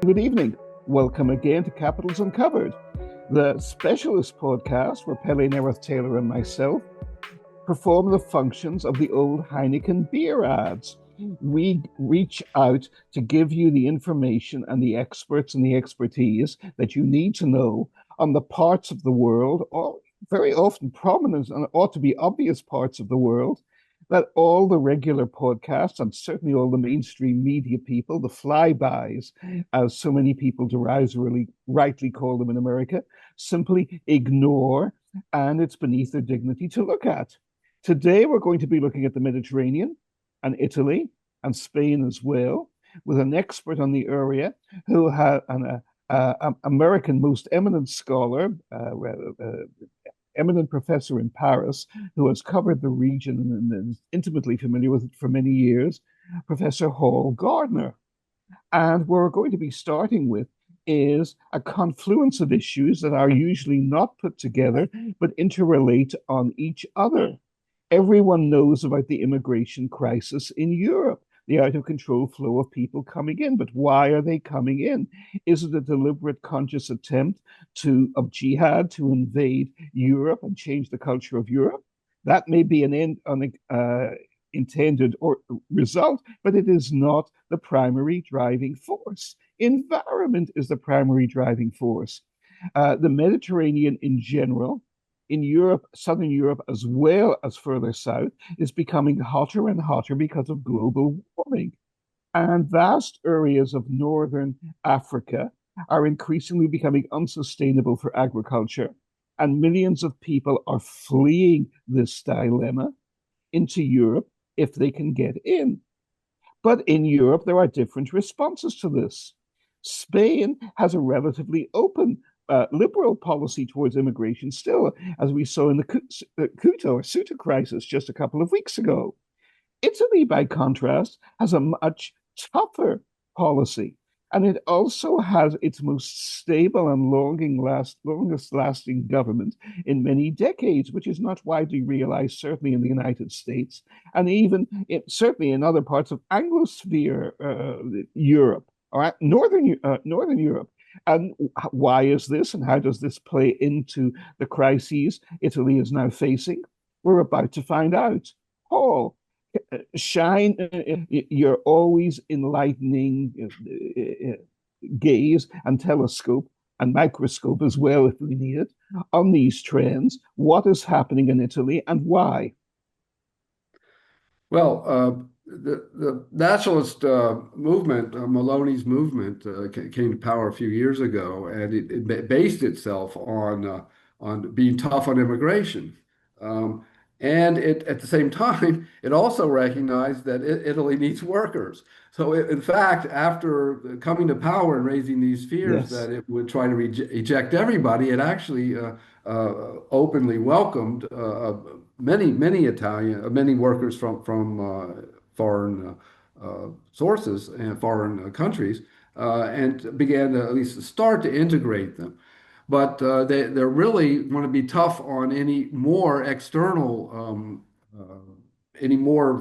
Good evening. Welcome again to Capitals Uncovered, the specialist podcast where Pelle, Neroth, Taylor, and myself perform the functions of the old Heineken beer ads. We reach out to give you the information and the experts and the expertise that you need to know on the parts of the world, or very often prominent and ought to be obvious parts of the world, that all the regular podcasts and certainly all the mainstream media people, the flybys, as so many people derisively rightly call them in America, simply ignore, and it's beneath their dignity to look at. Today, we're going to be looking at the Mediterranean and Italy and Spain as well, with an expert on the area who had an American most eminent scholar, eminent professor in Paris, who has covered the region and is intimately familiar with it for many years, Professor Hall Gardner. And where we're going to be starting with is a confluence of issues that are usually not put together, but interrelate on each other. Everyone knows about the immigration crisis in Europe, the out of control flow of people coming in. But why are they coming in? Is it a deliberate, conscious attempt of jihad to invade Europe and change the culture of Europe? That may be intended or result, but it is not the primary driving force. Environment is the primary driving force. The Mediterranean in general, in Europe, Southern Europe, as well as further south, is becoming hotter and hotter because of global warming. And vast areas of northern Africa are increasingly becoming unsustainable for agriculture. And millions of people are fleeing this dilemma into Europe if they can get in. But in Europe, there are different responses to this. Spain has a relatively open liberal policy towards immigration still, as we saw in the Ceuta or Ceuta crisis just a couple of weeks ago. Italy, by contrast, has a much tougher policy, and it also has its most stable and longest lasting government in many decades, which is not widely realized, certainly in the United States, and even certainly in other parts of Anglosphere Europe, or Northern Europe. And why is this, and how does this play into the crises Italy is now facing? We're about to find out. Paul, shine your always enlightening gaze and telescope and microscope as well, if we need it, on these trends. What is happening in Italy and why? Well, the nationalist movement, Meloni's movement, came to power a few years ago, and it based itself on being tough on immigration. Um, and at the same time, it also recognized that Italy needs workers. So, in fact, after coming to power and raising these fears Yes. that it would try to eject everybody, it actually openly welcomed many workers from foreign sources and foreign countries, and began to at least start to integrate them. But they really want to be tough on any more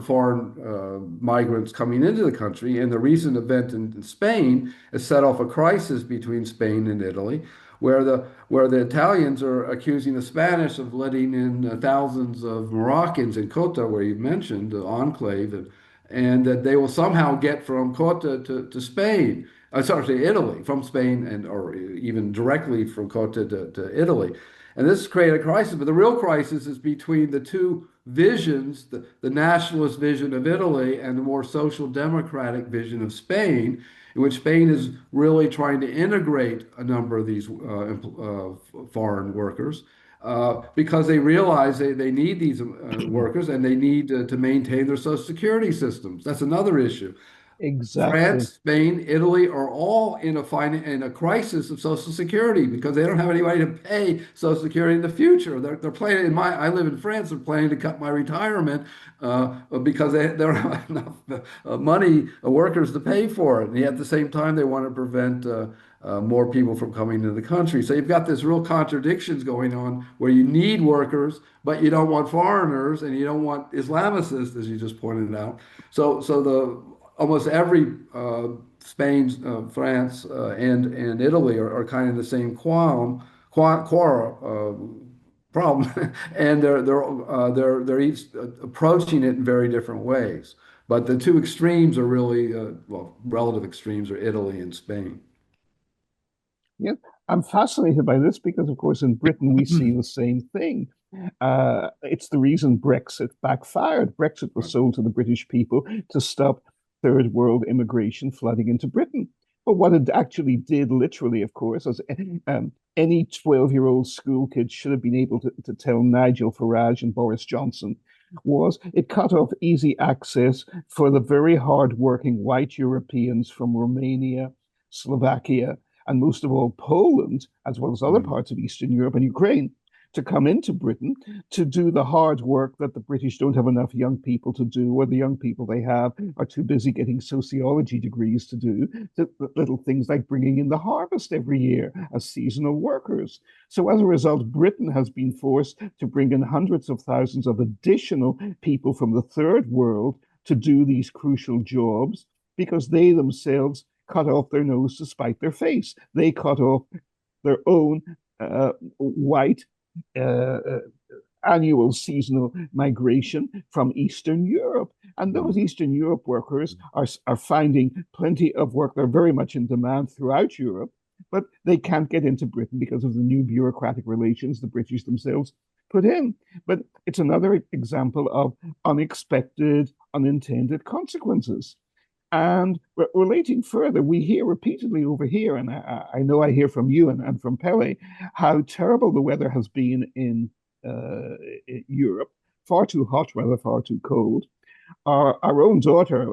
foreign migrants coming into the country. And the recent event in Spain has set off a crisis between Spain and Italy, where the Italians are accusing the Spanish of letting in thousands of Moroccans in Ceuta, where you mentioned the enclave, and that they will somehow get from Ceuta to Spain. Sorry, to Italy, from Spain, and or even directly from Ceuta to Italy. And this has created a crisis, but the real crisis is between the two visions, the nationalist vision of Italy and the more social democratic vision of Spain, in which Spain is really trying to integrate a number of these foreign workers because they realize they need these workers, and they need to maintain their social security systems. That's another issue. France, Exactly. Spain, Italy are all in a crisis of Social Security because they don't have anybody to pay Social Security in the future. They're planning I live in France. They're planning to cut my retirement because they don't have enough money, workers to pay for it. And yet at the same time, they want to prevent more people from coming into the country. So you've got this real contradictions going on where you need workers, but you don't want foreigners, and you don't want Islamicists, as you just pointed out. So the almost every Spain, France, and Italy are kind of the same quarrel problem, and they're each approaching it in very different ways. But the two extremes are really well, relative extremes are Italy and Spain. Yeah, I'm fascinated by this because, of course, in Britain we see the same thing. It's the reason Brexit backfired. Brexit was Right. sold to the British people to stop third world immigration flooding into Britain. But what it actually did, literally, of course, as any 12-year-old school kid should have been able to tell Nigel Farage and Boris Johnson, was it cut off easy access for the very hard-working white Europeans from Romania, Slovakia, and most of all Poland, as well as other Mm. parts of Eastern Europe and Ukraine, to come into Britain to do the hard work that the British don't have enough young people to do, or the young people they have are too busy getting sociology degrees to do the little things like bringing in the harvest every year as seasonal workers. So as a result, Britain has been forced to bring in hundreds of thousands of additional people from the third world to do these crucial jobs because they themselves cut off their nose to spite their face. They cut off their own white uh, annual seasonal migration from Eastern Europe. And those Mm. Eastern Europe workers are finding plenty of work. They're very much in demand throughout Europe, but they can't get into Britain because of the new bureaucratic relations the British themselves put in. But it's another example of unexpected, unintended consequences. And relating further, we hear repeatedly over here, and I know I hear from you and from Pelle, how terrible the weather has been in Europe. Far too hot, rather far too cold. Our own daughter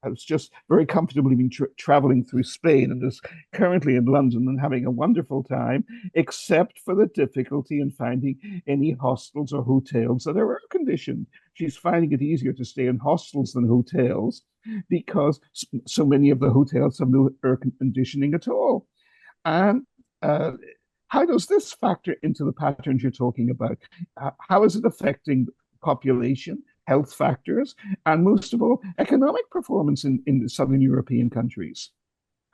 has just very comfortably been traveling through Spain and is currently in London and having a wonderful time, except for the difficulty in finding any hostels or hotels that are air conditioned. She's finding it easier to stay in hostels than hotels because so many of the hotels have no air conditioning at all. And uh, how does this factor into the patterns you're talking about? How is it affecting population, health factors, and most of all, economic performance in the Southern European countries?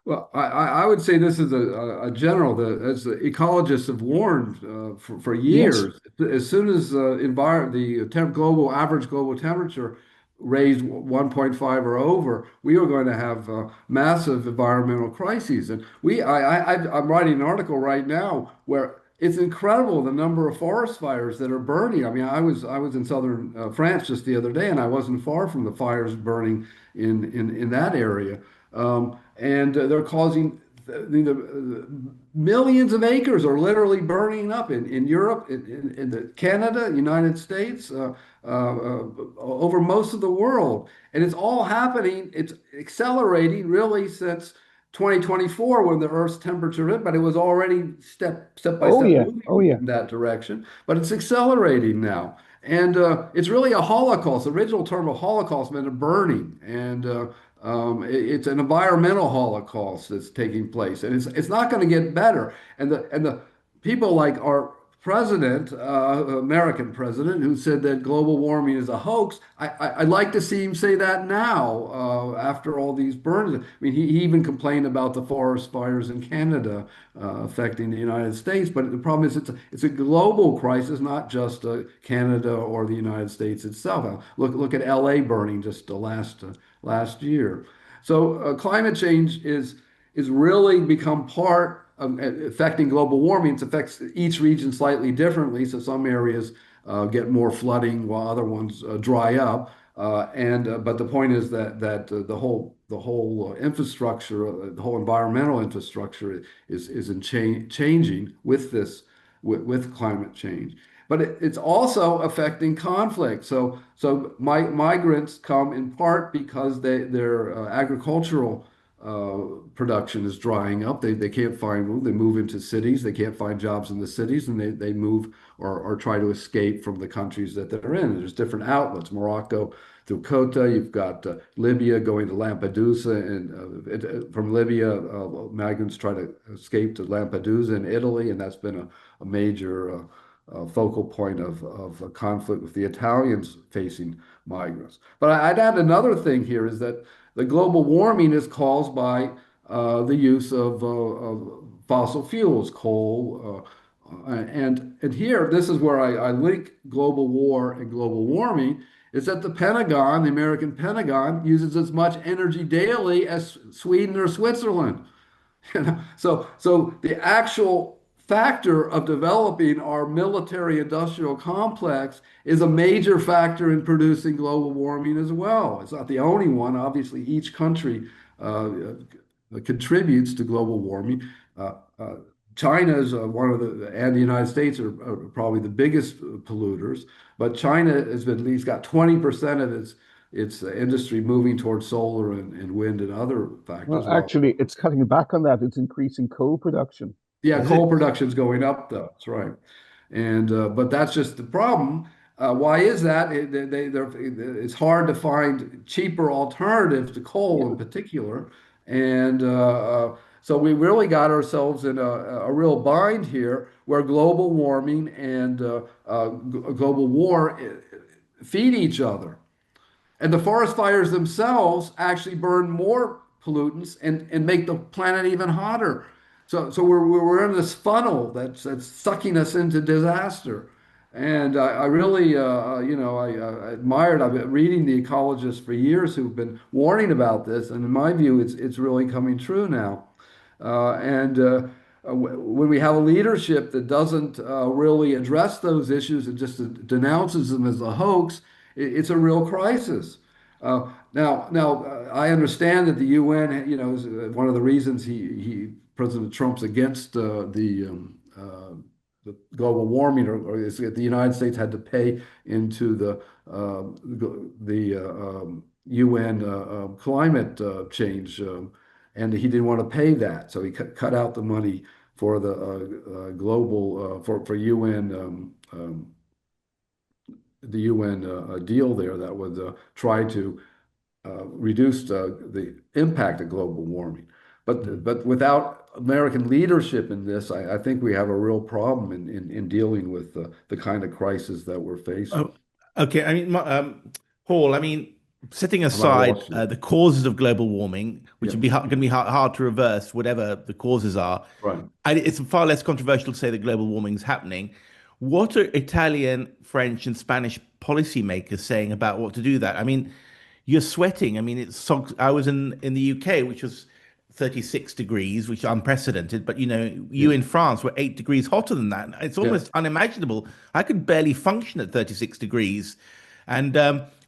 Well, I would say this is a general. As the ecologists have warned for Yes. years, as soon as the global average global temperature raised 1.5 or over, we are going to have massive environmental crises. And I'm writing an article right now where it's incredible the number of forest fires that are burning. I mean, I was in southern France just the other day, and I wasn't far from the fires burning in that area. And they're causing millions of acres are literally burning up in Europe, in Canada, United States, over most of the world. And it's all happening, it's accelerating really since 2024 when the Earth's temperature hit, but it was already step by Oh step yeah. moving Oh yeah. in that direction. But it's accelerating now. And it's really a Holocaust. The original term of Holocaust meant a burning. And it's an environmental holocaust that's taking place, and it's not going to get better. And the people like our president, American president, who said that global warming is a hoax. I'd like to see him say that now, after all these burns. I mean, he even complained about the forest fires in Canada affecting the United States. But the problem is it's a global crisis, not just Canada or the United States itself. Look at LA burning just the last year. So climate change is really become part of affecting global warming. It affects each region slightly differently. So some areas get more flooding while other ones dry up. And but the point is that the whole infrastructure, the whole environmental infrastructure is changing with with climate change. But it's also affecting conflict. So migrants come in part because their agricultural production is drying up. They can't find room. They move into cities. They can't find jobs in the cities, and they move or try to escape from the countries that they're in. And there's different outlets. Morocco through Ceuta. You've got Libya going to Lampedusa, and from Libya, migrants try to escape to Lampedusa in Italy, and that's been a major focal point of conflict with the Italians facing migrants. But I'd add another thing here is that the global warming is caused by the use of fossil fuels, coal, and here, this is where I link global war and global warming, is that the Pentagon, the American Pentagon, uses as much energy daily as Sweden or Switzerland. You know, so the actual factor of developing our military industrial complex is a major factor in producing global warming as well. It's not the only one. Obviously, each country contributes to global warming. Uh, uh, China is one of the, and the United States are probably the biggest polluters, but China has been, at least got 20% of its industry moving towards solar and wind and other factors. Well, Well, actually, it's cutting back on that. It's increasing coal production. yeah, Is coal it? production's going up though. That's right. And but that's just the problem. Why is that? It's hard to find cheaper alternatives to coal in Yeah. particular. And so we really got ourselves in a real bind here where global warming and global war feed each other. And the forest fires themselves actually burn more pollutants and make the planet even hotter. So we're in this funnel that's sucking us into disaster. And I really, I admired, I've been reading the ecologists for years who've been warning about this. And in my view, it's really coming true now. When we have a leadership that doesn't really address those issues and just denounces them as a hoax, it's a real crisis. I understand that the UN, is one of the reasons President Trump's against the global warming, or is that the United States had to pay into the UN climate change, and he didn't want to pay that, so he cut out the money for the global for UN. The UN deal there that would try to reduce the impact of global warming. But without American leadership in this, I think we have a real problem in dealing with the kind of crisis that we're facing. Oh, okay. I mean, Paul, I mean, setting Have I aside lost you? the causes of global warming, which Yeah, would be going to be hard to reverse, whatever the causes are, right. it's far less controversial to say that global warming is happening. What are Italian, French, and Spanish policymakers saying about what to do that? I mean, you're sweating. I mean, I was in the UK, which was 36 degrees, which is unprecedented. But you Yeah, in France were 8 degrees hotter than that. It's yeah. almost unimaginable. I could barely function at 36 degrees, and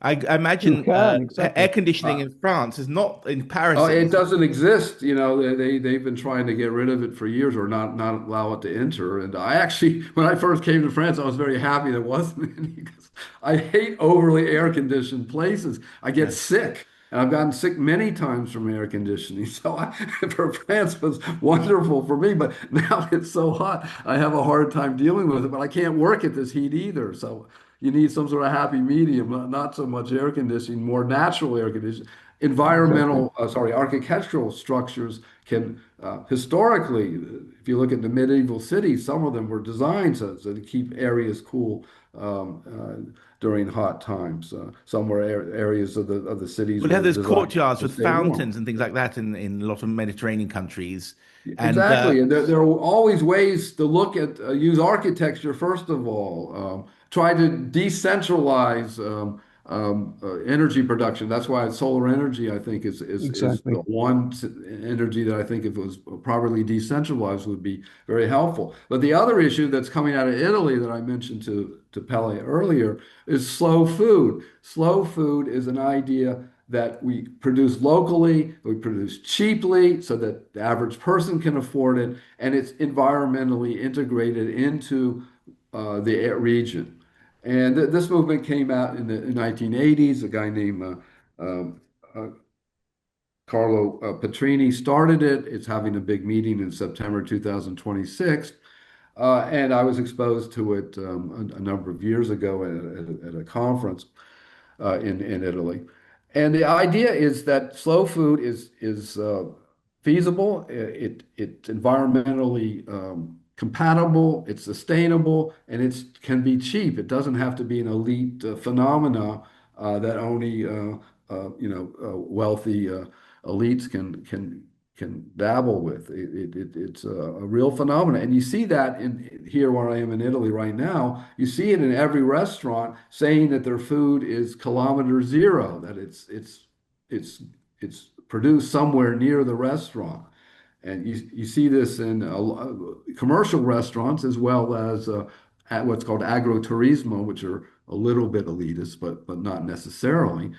I You imagine can, air exactly. conditioning in France is not in Oh, Paris. it doesn't exist. They've been trying to get rid of it for years or not allow it to enter. And I actually, when I first came to France, I was very happy there wasn't any because I hate overly air conditioned places. I get Yeah. sick. And I've gotten sick many times from air conditioning. For France was wonderful for me, but now it's so hot, I have a hard time dealing with it. But I can't work at this heat either. So you need some sort of happy medium, not so much air conditioning, more natural air conditioning. Exactly. Architectural structures can historically, if you look at the medieval cities, some of them were designed so to keep areas cool during hot times. Some were areas of the cities We'll have were those designed courtyards to with stay warm. fountains and things like that in a lot of Mediterranean countries, and Exactly. And there are always ways to look at, use architecture, first of all, try to decentralize energy production. That's why solar energy, I think, is the Exactly. one energy that I think, if it was properly decentralized, would be very helpful. But the other issue that's coming out of Italy that I mentioned to Pelle earlier is slow food. Slow food is an idea that we produce locally, we produce cheaply so that the average person can afford it, and it's environmentally integrated into the region. And this movement came out in the 1980s. A guy named um, uh, Carlo Petrini started it. It's having a big meeting in September 2026. And I was exposed to it a number of years ago at a conference in Italy. And the idea is that slow food is feasible. It's environmentally compatible. It's sustainable, and it can be cheap. It doesn't have to be an elite phenomena that only wealthy elites can dabble with. It's a real phenomenon, and you see that in here where I am in Italy right now. You see it in every restaurant saying that their food is kilometer zero, that it's produced somewhere near the restaurant. And you see this in commercial restaurants as well as at what's called agroturismo, which are a little bit elitist, but not necessarily.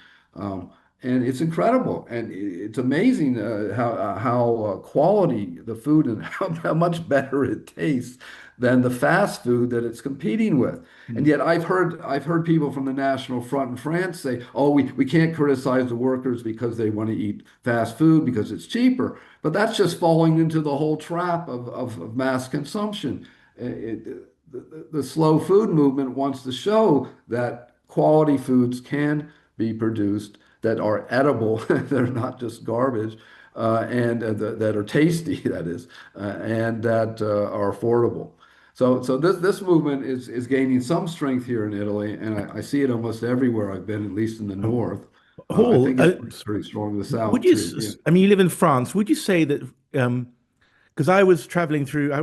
And it's incredible, and it's amazing how quality the food and how much better it tastes than the fast food that it's competing with. And yet I've heard people from the National Front in France say, "Oh, we can't criticize the workers because they want to eat fast food because it's cheaper." But that's just falling into the whole trap of mass consumption. The slow food movement wants to show that quality foods can be produced that are edible, they're not just garbage, and that are tasty, that is, and that are affordable. So this movement is gaining some strength here in Italy, and I see it almost everywhere I've been, at least in the north. I Hall, think it's pretty strong in the would south you, too. Yeah. I mean, you live in France, would you say that, because I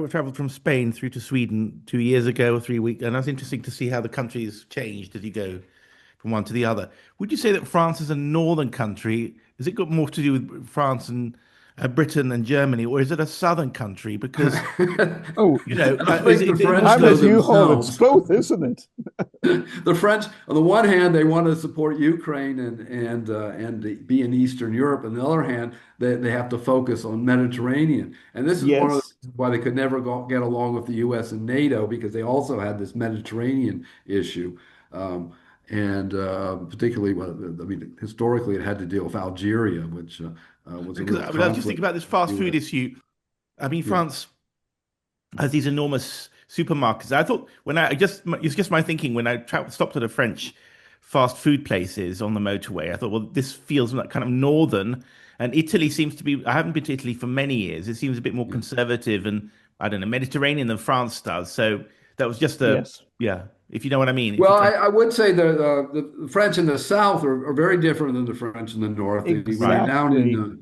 traveled from Spain through to Sweden 2 years ago or 3 weeks, and that's interesting to see how the country's changed as you go from one to the other. Would you say that France is a northern country? Has it got more to do with France and Britain and Germany, or is it a southern country? Because, Oh, I think the French I'm know with you, Hall. It's themselves. both, isn't it? The French, on the one hand, they want to support Ukraine and be in Eastern Europe. On the other hand, they have to focus on Mediterranean. And this is one of the Yes. reasons why they could never get along with the U.S. and NATO because they also had this Mediterranean issue. And particularly, well, I mean, historically, it had to deal with Algeria, which was a because real I was just thinking conflict about this with fast the food U.S. issue. I mean, Yeah. France has these enormous supermarkets. I thought when I just it's just my thinking when stopped at a French fast food places on the motorway. I thought, well, this feels like kind of northern, and Italy seems to be. I haven't been to Italy for many years. It seems a bit more Yeah. conservative and I don't know Mediterranean than France does. So that was just a Yes. yeah. If you know what I mean. If Well, you're trying, I would say the French in the South are very different than the French in the North. When you're right. Exactly.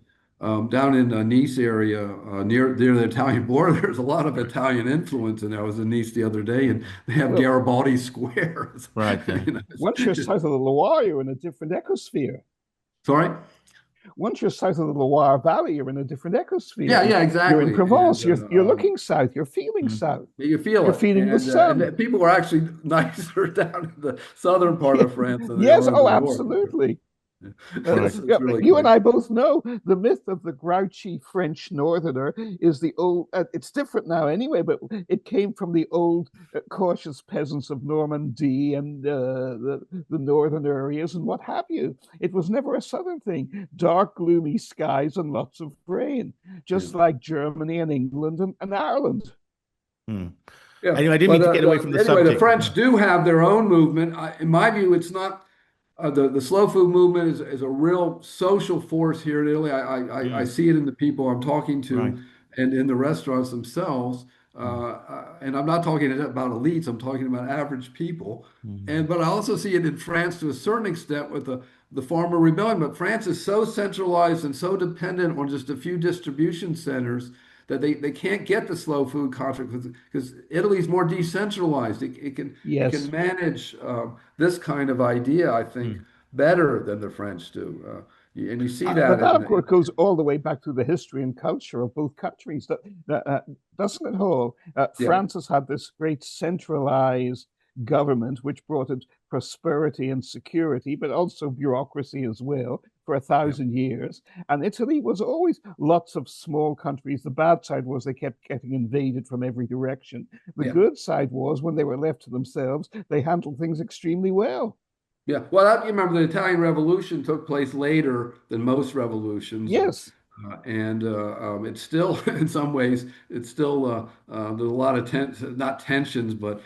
down in Nice area near the Italian border, there's a lot of Italian influence. And I was in Nice the other day, and they have Well, Garibaldi Square. Right. You know, once you're south of the Loire, you're in a different ecosphere. sorry? Once you're south of the Loire Valley, you're in a different Yeah, ecosphere. yeah, You're in exactly. Provence. You're looking south. You're feeling Mm. south. You feel You're it, feeling the sun. and people are actually nicer down in the southern part of France than they Yes. are in Oh, the north. absolutely. Right. It's Yeah, really you and quaint. I both know the myth of the grouchy French northerner is the old, it's different now anyway, but it came from the old cautious peasants of Normandy and the northern areas and what have you. It was never a southern thing. Dark, gloomy skies and lots of rain, Yeah. just like Germany and England and Ireland. Mm. Yeah, Anyway, I didn't but mean to get away from the anyway, the subject. French do have their own movement. In my view, it's not the slow food movement is a real social force here in Italy. I Mm. see it in the people I'm talking Right. to and in the restaurants themselves. Mm. And I'm not talking about elites. I'm talking about average people. Mm. And but I also see it in France to a certain extent with the farmer rebellion. But France is so centralized and so dependent on just a few distribution centers that they can't get the slow food contract because Italy's more decentralized. It can Yes. manage this kind of idea, I think, Mm. better than the French do. And you see But that that, of course, goes all the way back to the history and culture of both countries, doesn't it, Hall? yeah, France has had this great centralized government, which brought it prosperity and security, but also bureaucracy as well for a yeah, thousand years. And Italy was always lots of small countries. The bad side was they kept getting invaded from every direction. The yeah. good side was when they were left to themselves, they handled things extremely well. Yeah, well, you remember the Italian Revolution took place later than most revolutions, Yes. and it's still, in some ways, it's still there's a lot of not tensions, but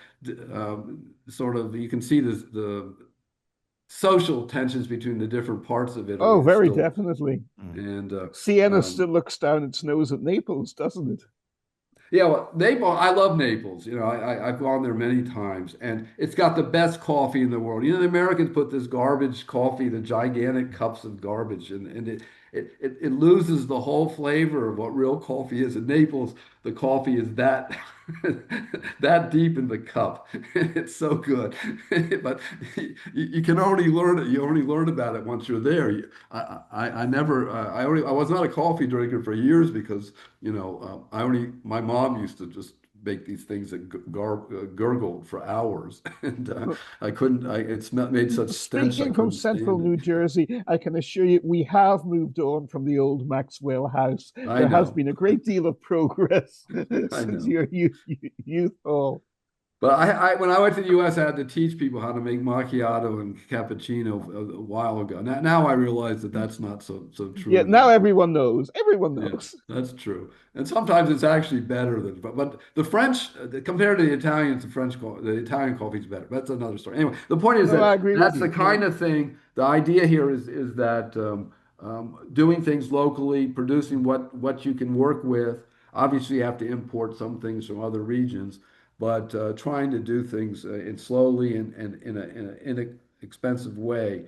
sort of you can see the social tensions between the different parts of Italy Oh, is very still, definitely. and Siena um, still looks down its nose at Naples, doesn't it? Yeah, well, Naples, I love Naples. I've gone there many times, and it's got the best coffee in the world. The Americans put this garbage coffee, the gigantic cups of garbage, and it loses the whole flavor of what real coffee is. In Naples, the coffee is that that deep in the cup. It's so good, but you can only learn it. You only learn about it once you're there. I never, I was not a coffee drinker for years because my mom used to just make these things that gurgled for hours, and I couldn't. Made such stench I Speaking from couldn't central stand New it. Jersey, I can assure you we have moved on from the old Maxwell House. I There has know, been a great deal of progress I since know. your youth hall. But when I went to the U.S., I had to teach people how to make macchiato and cappuccino a while ago. Now I realize that that's not so true Yeah, now anymore. everyone knows. Everyone Yeah, knows. that's true. And sometimes it's actually better than, but the French, compared to the Italians, the Italian coffee is better. That's another story. Anyway, the point is No, that I agree with that's the you. Yeah. kind of thing. The idea here is that doing things locally, producing what you can work with. Obviously, you have to import some things from other regions, but trying to do things in slowly and in an inexpensive way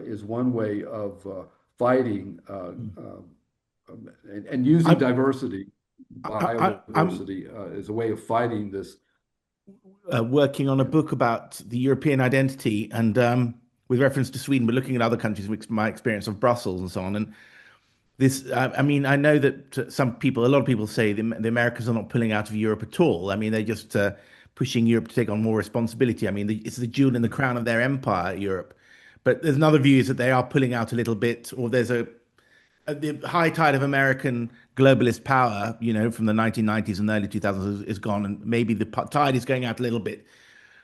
is one way of fighting. And using I'm diversity, I'm biodiversity, as a way of fighting this. working on a book about the European identity and with reference to Sweden, but looking at other countries, with my experience of Brussels and so on. And this, I mean, I know that a lot of people say the Americans are not pulling out of Europe at all. I mean, they're just pushing Europe to take on more responsibility. I mean, it's the jewel in the crown of their empire, Europe. But there's another view is that they are pulling out a little bit, or there's the high tide of American globalist power, from the 1990s and early 2000s is gone, and maybe the tide is going out a little bit.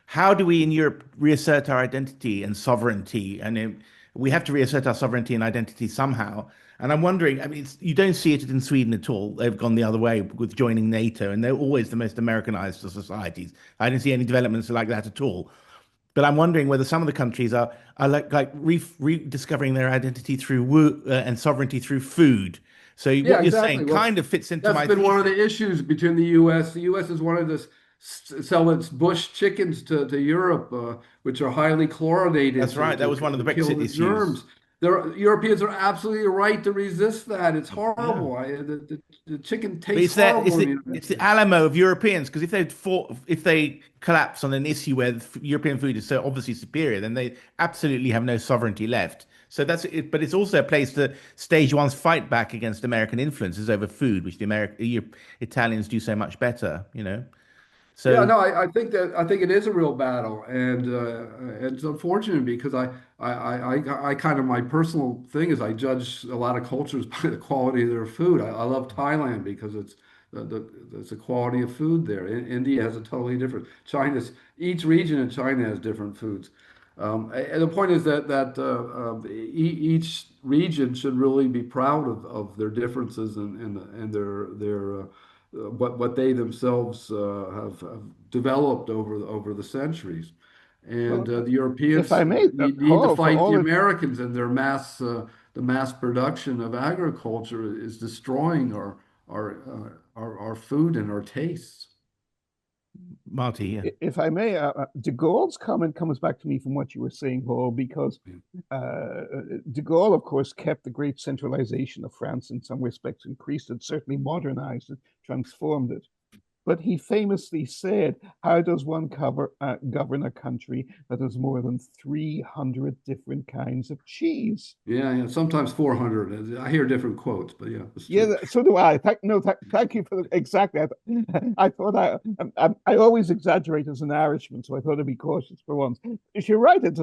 How do we in Europe reassert our identity and sovereignty? And we have to reassert our sovereignty and identity somehow. And I'm wondering, I mean, you don't see it in Sweden at all. They've gone the other way with joining NATO, and they're always the most Americanized of societies. I didn't see any developments like that at all. But I'm wondering whether some of the countries are like rediscovering their identity through and sovereignty through food. So Yeah, what you're saying exactly. Well, kind of fits into that's my been one of thesis. the issues between the U.S. The U.S. is wanted to sell its bush chickens to Europe, which are highly chlorinated That's right. That was one of to the kill Brexit the issues. germs. Europeans are absolutely right to resist that. It's Yeah. horrible. The chicken But tastes it's that horrible in the United it's the States. Alamo of Europeans because if they collapse on an issue where European food is so obviously superior, then they absolutely have no sovereignty left. So that's it. But it's also a place to stage one's fight back against American influences over food, which Italians do so much better. Yeah, So no, I think it is a real battle, and it's unfortunate because I kind of my personal thing is I judge a lot of cultures by the quality of their food. I love Thailand because it's the quality of food there. India has a totally different. Each region in China has different foods. And the point is each region should really be proud of their differences and their what they themselves have developed over the centuries. And Well, the if Europeans I may, need to Hall, for fight the all it Americans and their the mass production of agriculture is destroying our food and our tastes. Marty, yeah. if I may, de Gaulle's comment comes back to me from what you were saying, Hall, because de Gaulle, of course, kept the great centralization of France in some respects, increased it, certainly modernized it, transformed it. But he famously said, how does one govern a country that has more than 300 different kinds of cheese? Yeah, yeah, sometimes 400. I hear different quotes, but yeah, it's true. Yeah, so do I. Thank you for exactly. I thought I always exaggerate as an Irishman, so I thought I'd be cautious for once. If you're right, it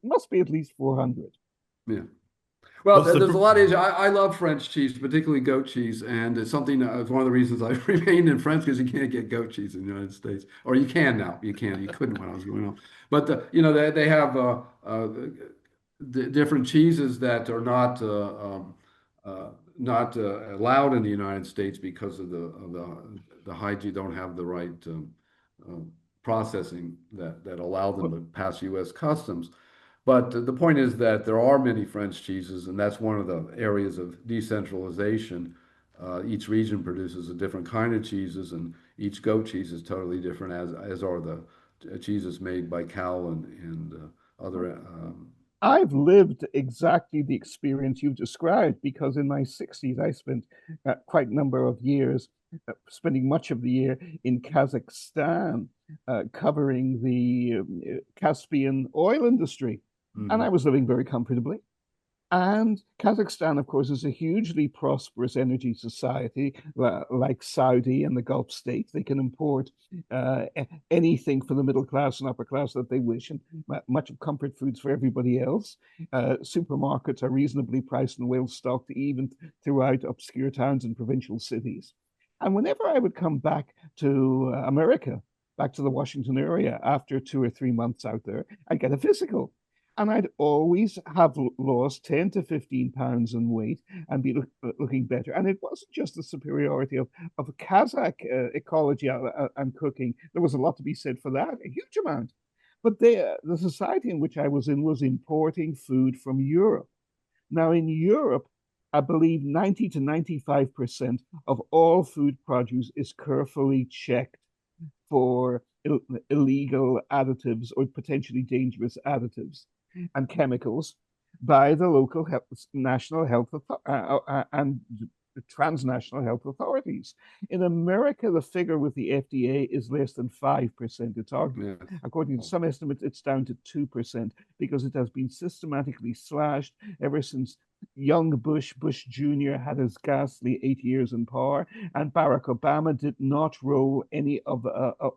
must be at least 400. Yeah. Well, What's the there's a lot of issues. I love French cheese, particularly goat cheese, and it's something it's one of the reasons I remained in France because you can't get goat cheese in the United States, or you can now. You can. You couldn't when I was growing up. But they have different cheeses that are not allowed in the United States because of the hygiene don't have the right uh, processing that allow them Well, to pass U.S. customs. But the point is that there are many French cheeses, and that's one of the areas of decentralization Each region produces a different kind of cheeses, and each goat cheese is totally different, as are the cheeses made by cow and other. I've lived exactly the experience you've described because in my 60s, I spent quite a number of years, spending much of the year in Kazakhstan, covering the Caspian oil industry. And I Mhm. was living very comfortably. And Kazakhstan, of course, is a hugely prosperous energy society like Saudi and the Gulf states. They can import anything for the middle class and upper class that they wish, and much of comfort foods for everybody else. Supermarkets are reasonably priced and well stocked, even throughout obscure towns and provincial cities. And whenever I would come back to America, back to the Washington area after 2 or 3 months out there, I'd get a physical and I'd always have lost 10 to 15 pounds in weight and be looking better. And it wasn't just the superiority of Kazakh ecology and cooking. There was a lot to be said for that, a huge amount. But the society in which I was in was importing food from Europe. Now, in Europe, I believe 90 to 95% of all food produce is carefully checked for illegal additives or potentially dangerous additives and chemicals by the local national health and transnational health authorities. In America, the figure with the FDA is less than 5%. It's argued, Yeah. according to some estimates, it's down to 2% because it has been systematically slashed ever since young Bush Jr. had his ghastly 8 years in power, and Barack Obama did not roll any of,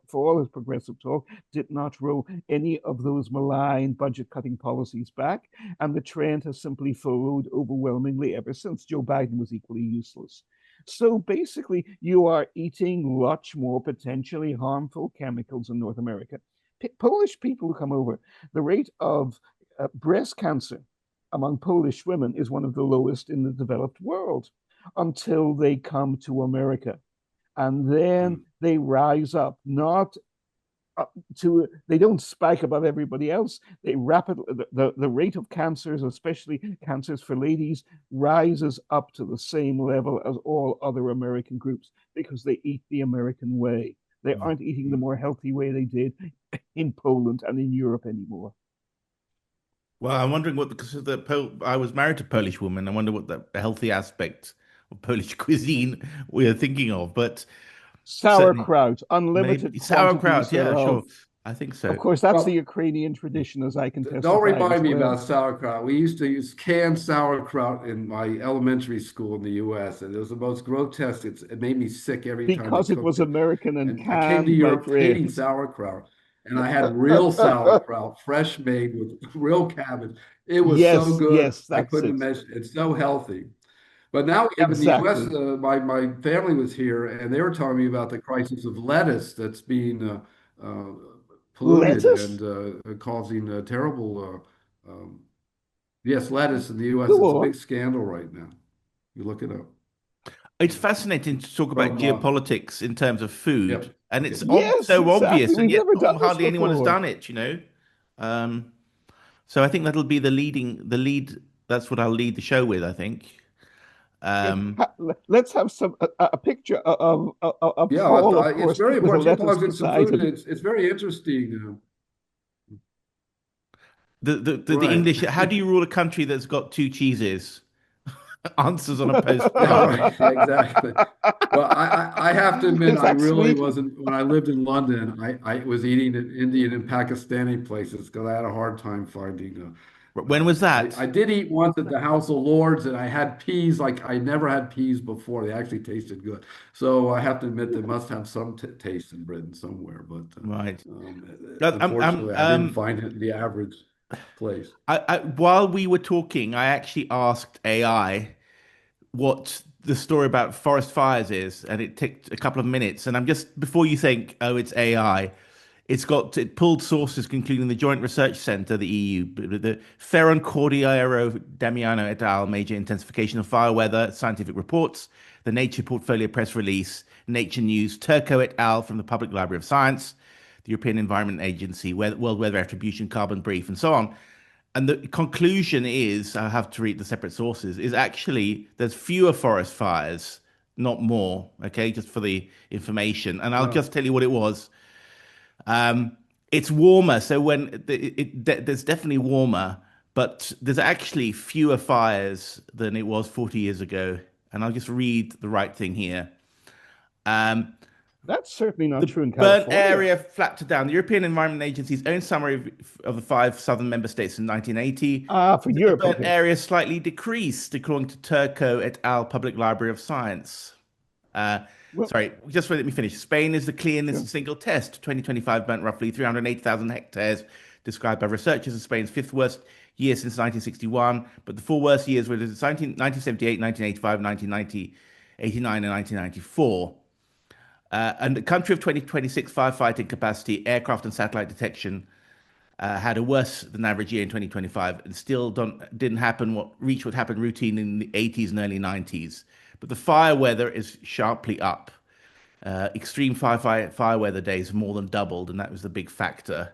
for all his progressive talk, did not roll any of those malign budget cutting policies back. And the trend has simply followed overwhelmingly ever since. Joe Biden was equally useless. So basically, you are eating much more potentially harmful chemicals in North America. Polish people who come over, the rate of breast cancer among Polish women is one of the lowest in the developed world until they come to America. And then Mm. they rise up, not they don't spike above everybody else. They rapidly, the rate of cancers, especially cancers for ladies, rises up to the same level as all other American groups because they eat the American way. They aren't eating the Mm. more healthy way they did in Poland and in Europe anymore. Well, I'm wondering what because I was married to a Polish woman. I wonder what the healthy aspect of Polish cuisine we are thinking of. But certainly, Sauerkraut, unlimited maybe sauerkraut. quantities Yeah, thereof. sure. I think Of so. course, that's the Well, Ukrainian tradition, as I can don't testify as remind me well, about sauerkraut. We used to use canned sauerkraut in my elementary school in the US, and it was the most grotesque. It made me sick every time I because it was cooked it. American and And I came to canned, my Europe hating friend. sauerkraut, and I had real sauerkraut, fresh made with real cabbage. It was so Yes, good. yes, I that's couldn't it. imagine. It's so healthy. But now we have in the U.S., Exactly. my family was here, and they were telling me about the crisis of lettuce that's being uh, polluted Lettuce? and causing terrible. Yes, lettuce in the U.S. Go It's a big on. scandal right now. You look it up. It's fascinating to talk about From geopolitics in terms of food, yep, and it's okay. Yes, so exactly. obvious, and We've yet never done this hardly anyone has before. done it. Um, so I think that'll be the lead. That's what I'll lead the show with. I think. Yeah. Um, Let's have a picture of Yeah, Paul, of it's course, very with a important. lettuce Geopolitics and beside food. him. It's very interesting. the Right. English. How do you rule a country that's got two cheeses? Answers on a Yeah, postcard. right. Exactly. Well, I have to admit, Is I that really sweet? wasn't, when I lived in London, I was eating at Indian and Pakistani places because I had a hard time finding. When was I that? did eat once at the House of Lords and I had peas like I never had peas before. They actually tasted good. So I have to admit they must have some t taste in Britain somewhere. But Right. unfortunately, I didn't find it in the average place. While we were talking, I actually asked AI what the story about forest fires is, and it took a couple of minutes. And I'm just before you think, oh, it's AI, it pulled sources, including the Joint Research Centre, the EU, the Ferran Cordiero Damiano et al. Major Intensification of Fire Weather Scientific Reports, the Nature Portfolio Press Release, Nature News, Turco et al. From the Public Library of Science, the European Environment Agency, World Weather Attribution, Carbon Brief, and so on. And the conclusion is, I have to read the separate sources, is actually there's fewer forest fires not more. Okay, just for the information, and I'll Wow. just tell you what it was. Um, it's warmer, so there's definitely warmer, but there's actually fewer fires than it was 40 years ago. And I'll just read the right thing here. Um, That's certainly not the true in burnt California. area flat to down. The European Environment Agency's own summary of the five southern member states in 1980 Ah, for said the Europe, burnt okay. area slightly decreased, according to Turco et al. Public Library of Science. Uh, Well, sorry, just let me finish. Spain is the cleanest sure. single test. 2025 burnt roughly 380,000 hectares, described by researchers as Spain's fifth worst year since 1961. But the four worst years were 1978, 1985, 1990, 89, and 1994. And the country of 2026 firefighting capacity, aircraft and satellite detection had a worse than average year in 2025 and still didn't happen what reach what happened routine in the 80s and early 90s. But the fire weather is sharply up. Extreme fire weather days more than doubled, and that was the big factor.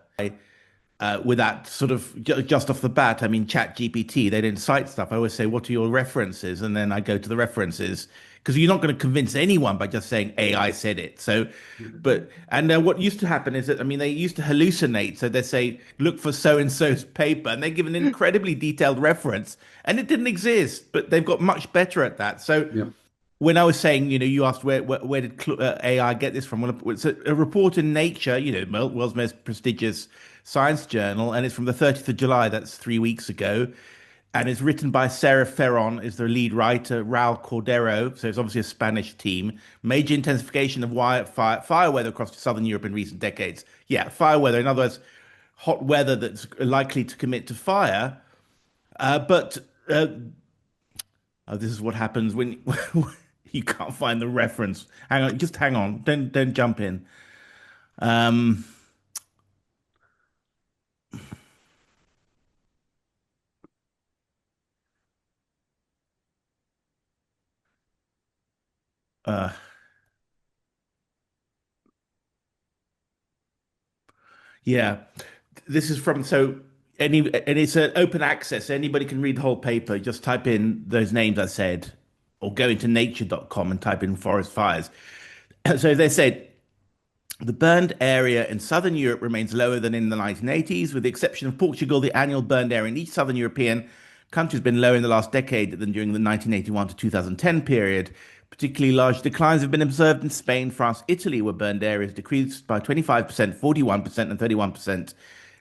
With that sort of just off the bat, I mean, Chat GPT, they didn't cite stuff. I always say, what are your references? And then I go to the references because you're not going to convince anyone by just saying AI said it. So, what used to happen is that, I mean, they used to hallucinate. So they say, look for so and so's paper, and they give an incredibly detailed reference, and it didn't exist, but they've got much better at that. So, Yeah. when I was saying, you asked where did AI get this from? Well, it's a report in Nature, world's most prestigious science journal, and it's from the 30th of July. That's 3 weeks ago, and it's written by Sarah Ferron, is the lead writer. Raul Cordero, so it's obviously a Spanish team. Major intensification of fire weather across southern Europe in recent decades. Yeah, fire weather. In other words, hot weather that's likely to commit to fire. But this is what happens when you can't find the reference. Hang on, just hang on. Don't jump in. Um, uh, yeah, this is from and it's an open access. Anybody can read the whole paper. Just type in those names I said, or go into nature.com and type in forest fires. So they said the burned area in southern Europe remains lower than in the 1980s, with the exception of Portugal. The annual burned area in each southern European country has been lower in the last decade than during the 1981 to 2010 period. Particularly large declines have been observed in Spain, France, Italy, where burned areas decreased by 25%, 41%, and 31%,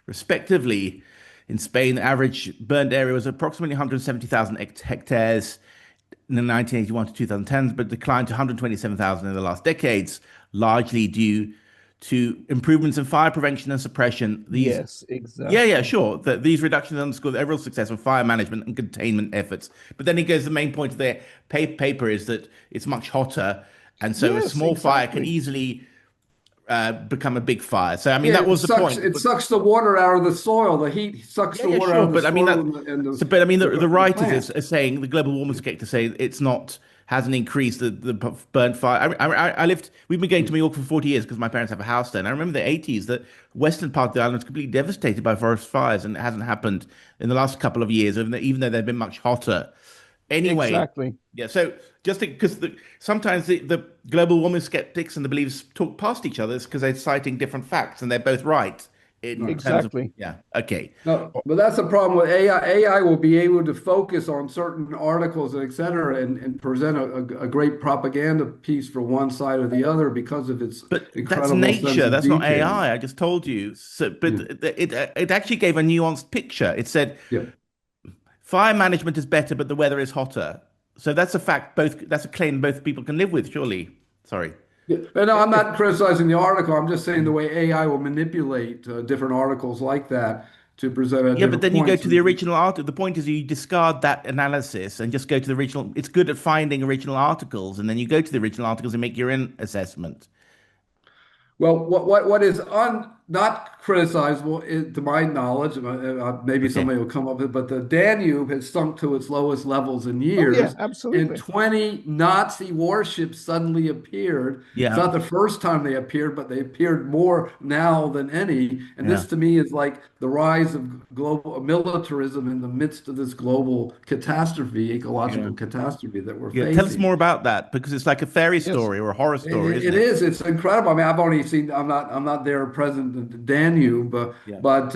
respectively. In Spain, the average burned area was approximately 170,000 hectares in the 1981 to 2010s, but declined to 127,000 in the last decades, largely due to improvements in fire prevention and suppression. Yes, Yeah, exactly. sure. These reductions underscore the overall success of fire management and containment efforts. But then he goes, the main point of their paper is that it's much hotter, and so a Yes, small fire can exactly. easily become a big fire. So, I mean, Yeah, that was the point. it But sucks the water out of the soil. The heat sucks yeah, the yeah, water out sure. of the But I mean soil that. and But I mean the the writers plant. are saying the global warming skeptic to say it's not hasn't increased the burnt fire. I lived. We've been going to Mallorca for 40 years because my parents have a house there. And I remember the 80s. The western part of the island was completely devastated by forest fires, and it hasn't happened in the last couple of years, even though they've been much hotter. Anyway, Exactly. yeah. So just because sometimes the global warming skeptics and the believers talk past each other because they're citing different facts and they're both right in Right. terms of Exactly. yeah. Okay. No, but that's the problem with AI. AI will be able to focus on certain articles, et cetera, and present a great propaganda piece for one side or the other because of its But that's incredible sense nature. of That's not detail. AI. I just told you. So, but Yeah. it actually gave a nuanced picture. It said Yeah. fire management is better, but the weather is hotter. So that's a fact. That's a claim both people can live with. Surely. Sorry. Yeah. And no, I'm If not criticizing the article. I'm just saying the way AI will manipulate different articles like that to present a Yeah, but different then you go points. to the original article. The point is you discard that analysis and just go to the original. It's good at finding original articles, and then you go to the original articles and make your own assessment. Well, what is not criticizable to my knowledge. Maybe Okay. somebody will come up with it, but the Danube has sunk to its lowest levels in Oh, yeah, years, and absolutely. 20 Nazi warships suddenly appeared. It's Yeah. not the first time they appeared, but they appeared more now than any. And Yeah. this to me is like the rise of global militarism in the midst of this global catastrophe, Yeah. ecological catastrophe that we're Yeah. Tell us facing. more about that because it's like a fairy Yes, story or a horror story, isn't It it? is. It's incredible. I mean, I've only seen. I'm not there present in the Danube, Yeah. but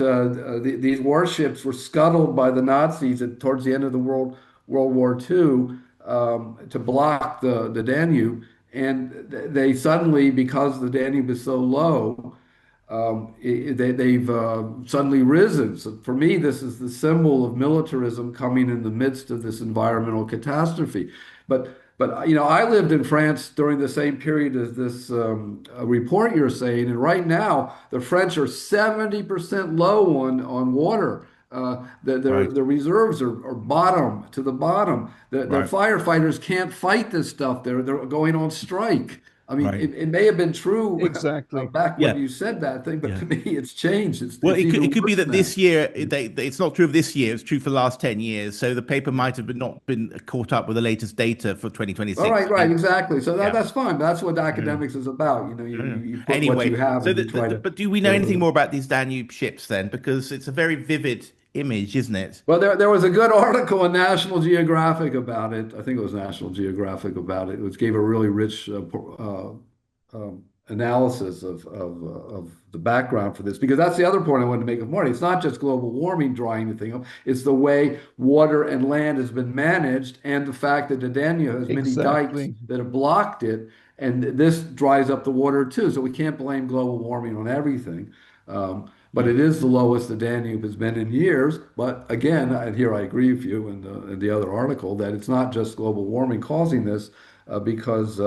these warships were scuttled by the Nazis towards the end of the World War II to block the Danube, and they suddenly, because the Danube is so low, they've suddenly risen. So for me, this is the symbol of militarism coming in the midst of this environmental catastrophe. But you know, I lived in France during the same period as this report you're saying, and right now the French are 70% low on water. Right. Their reserves are bottom to the bottom. The Right. firefighters can't fight this stuff. They're going on strike. I mean, Right. it may have been true exactly. back when Yeah. you said that thing, but Yeah. to me, it's changed. Well, It's it even could be worse that now. this year it's not true of this year. It's true for the last 10 years. So the paper might have not been caught up with the latest data for All 2026. right, right, exactly. So Yeah. that's fine. That's what Yeah. academics is about. You know, Yeah. you put what you Anyway, have so and you try to but do we know build anything it. more about these Danube ships then? Because it's a very vivid image, isn't it? Well, there was a good article in National Geographic about it. I think it was National Geographic about it. It was, gave a really rich analysis of the background for this, because that's the other point I wanted to make of Marty. It's not just global warming drying the thing up, it's the way water and land has been managed, and the fact that the Danube has many dikes Exactly. that have blocked it, and this dries up the water too. So we can't blame global warming on everything. But Mm. it is the lowest the Danube has been in years. But again, and here I agree with you in the other article, that it's not just global warming causing this, because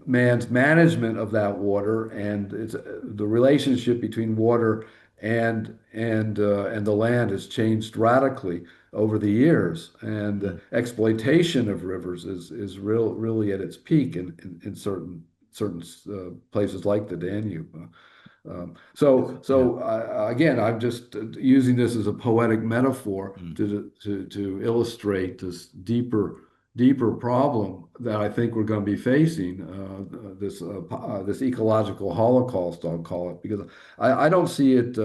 man's management of that water and it's the relationship between water and the land has changed radically over the years, and Mm. exploitation of rivers is really at its peak in certain places like the Danube. Again, I'm just using this as a poetic metaphor Mm. to illustrate this deeper problem that I think we're going to be facing, this ecological holocaust, I'll call it, because I don't see it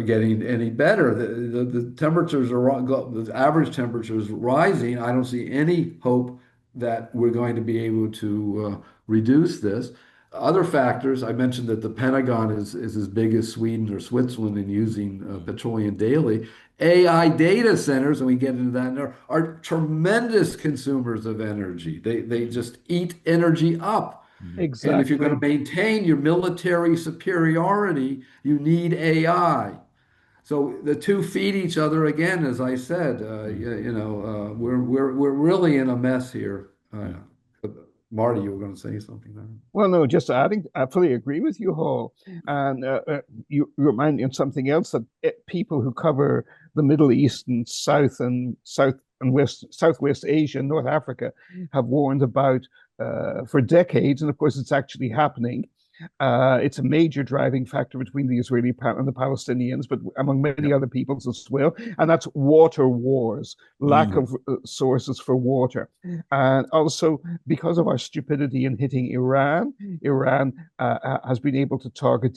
getting any better. The temperatures the average temperature is rising. I don't see any hope that we're going to be able to reduce this. Other factors, I mentioned that the Pentagon is as big as Sweden or Switzerland in using petroleum daily. AI data centers, and we get into that, are tremendous consumers of energy. They just eat energy up. Mm. And if you're going Exactly. to maintain your military superiority, you need AI. So the two feed each other again, as I said. Mm. We're really in a mess here. Mm. Marty, you were going to say something there. Well, no, just adding, I fully agree with you, Hall. And you remind me of something else that people who cover the Middle East and South and West, Southwest Asia and North Africa have warned about for decades. And of course, it's actually happening. It's a major driving factor between the Israeli and the Palestinians, but among many Yep. other peoples as well. And that's water wars, lack Mm. of sources for water. And also, because of our stupidity in hitting Iran, Iran has been able to target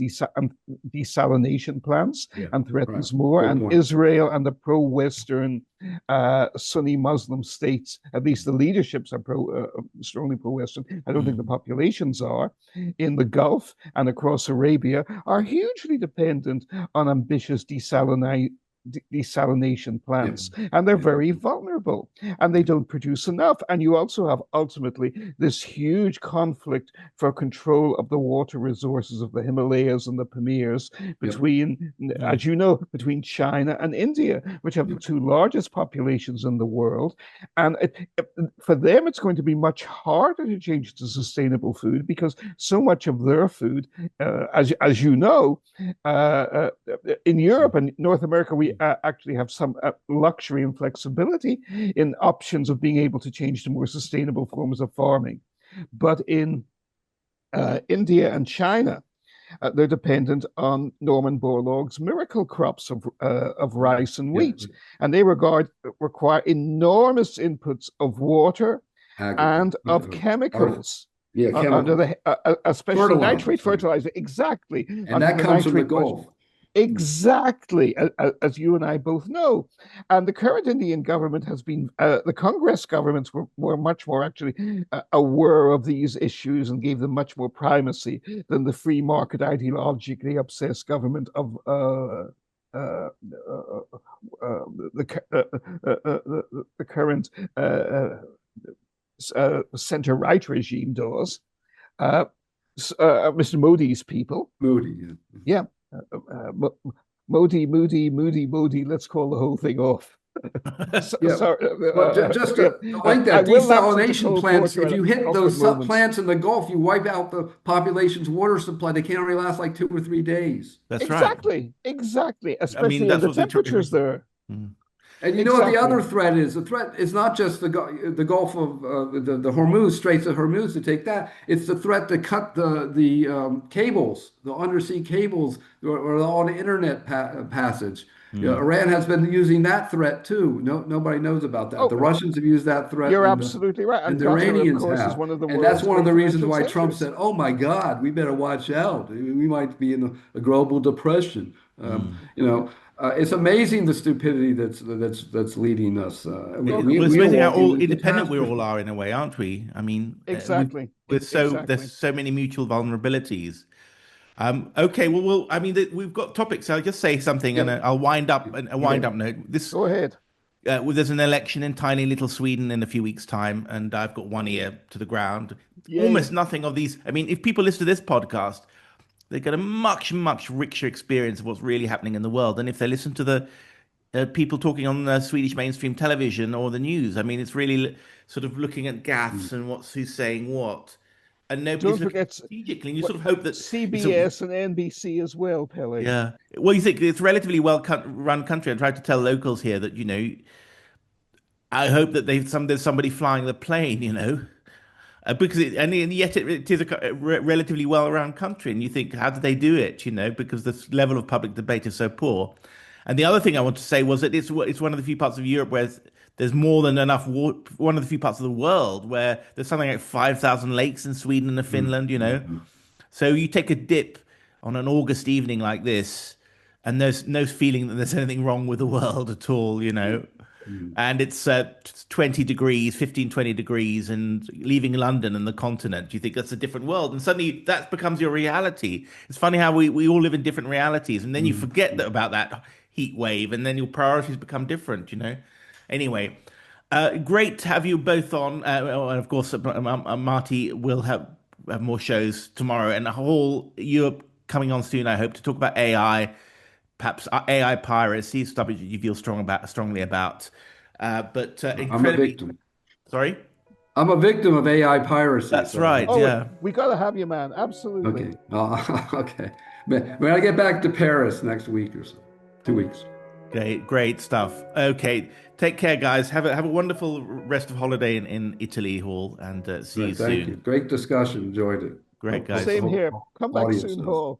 desalination plants Yeah. and Right. threatens more. Good And point. Israel and the pro-Western Sunni Muslim states, at least the leaderships are strongly pro-Western. I don't think the Mm. populations are in the Gulf and across Arabia are hugely dependent on ambitious desalination Yeah. plants, and they're Yeah. very vulnerable and they don't produce enough. And you also have ultimately this huge conflict for control of the water resources of the Himalayas and the Pamirs Yep. between, Mm. as you know, between China and India, which have the Yep. two largest populations in the world. And for them, it's going to be much harder to change to sustainable food because so much of their food, as you know, in Europe and North America, we actually have some luxury and flexibility in options of being able to change to more sustainable forms of farming. But in India and China, They're dependent on Norman Borlaug's miracle crops of rice and Yeah, wheat, and they require enormous inputs of water and of or chemicals yeah, under chemicals, the especially nitrate fertilizers, right? fertilizer, exactly And under that the comes from the nitrate budget. Gulf. Exactly, as you and I both know. And the current Indian government has been, the Congress governments were much more actually aware of these issues and gave them much more primacy than the free market ideologically obsessed government of uh, uh, the current center-right regime does. Uh, Mr. Modi's people. Moody. Yeah. Moody. Let's call the whole thing off. Yeah. Sorry, Well, just yeah. to link I that, will lapse into desalination Cole plants, Porter if at you hit awkward those moments. plants in the Gulf, you wipe out the population's water supply. They can only last like 2 or 3 days. That's right. Exactly. I mean, Especially in that's the what they temperatures there. Mm. And you know what the Exactly. other threat is? The threat is not just the Gulf of the Hormuz, Straits of Hormuz, to take that. It's the threat to cut the cables, the undersea cables, or on the internet passage. You know, Mm. Iran has been using that threat too. Nobody knows about that. The Oh, Russians have used that threat, you're and absolutely right. and And the Qatar, of Iranians course, is have. one of the And that's world's one of great the reasons financial why Trump centers. said, "Oh my God, we better watch out. We might be in a global depression." Mm. You know. It's amazing the stupidity that's leading us. Well, Well, it's We are amazing how walking all the independent we all catastrophe. are in a way, aren't we? I mean, exactly. there's Exactly. so many mutual vulnerabilities. Okay, I mean, we've got topics. I'll just say something, and Yeah. I'll wind up a wind Okay. up note. Go ahead. There's an election in tiny little Sweden in a few weeks' time, and I've got one ear to the ground. Almost Yay. nothing of these. I mean, if people listen to this podcast, they get a much richer experience of what's really happening in the world. And if they listen to the people talking on Swedish mainstream television or the news, I mean, it's really sort of looking at Mm. gaffes and who's saying what, and nobody's Don't looking forget strategically. And you what sort of hope that it's a CBS and NBC as well, Pele. yeah. Well, you think it's a relatively run country. I tried to tell locals here that I hope that there's somebody flying the plane, because and yet it is a relatively well-run country, and you think, how did they do it? Because the level of public debate is so poor. And the other thing I want to say was that it's one of the few parts of Europe where there's more than enough water. One of the few parts of the world where there's something like 5,000 lakes in Sweden and Mm. Finland. Mm. So you take a dip on an August evening like this, and there's no feeling that there's anything wrong with the world at all. Mm. And it's 20 degrees, 15, 20 degrees, and leaving London and the continent, you think that's a different world. And suddenly that becomes your reality. It's funny how we all live in different realities. And then you Mm. forget about that heat wave, and then your priorities become different. Anyway, great to have you both on. And of course, Marty will have more shows tomorrow, and Europe coming on soon, I hope, to talk about AI, perhaps AI piracy, stuff you feel strongly about. But I'm a incredibly, victim. sorry. I'm a victim of AI piracy. That's So right. Oh, Yeah. we got to have you, man. Absolutely. okay, okay. When I get back to Paris next week or so, 2 weeks. Great stuff. Okay, take care, guys. Have a wonderful rest of holiday in Italy, Hall, and see you Great, thank you. soon. Great discussion. Enjoyed it. Great, Hope the guys. Same whole here. Come back audience soon, does. Hall.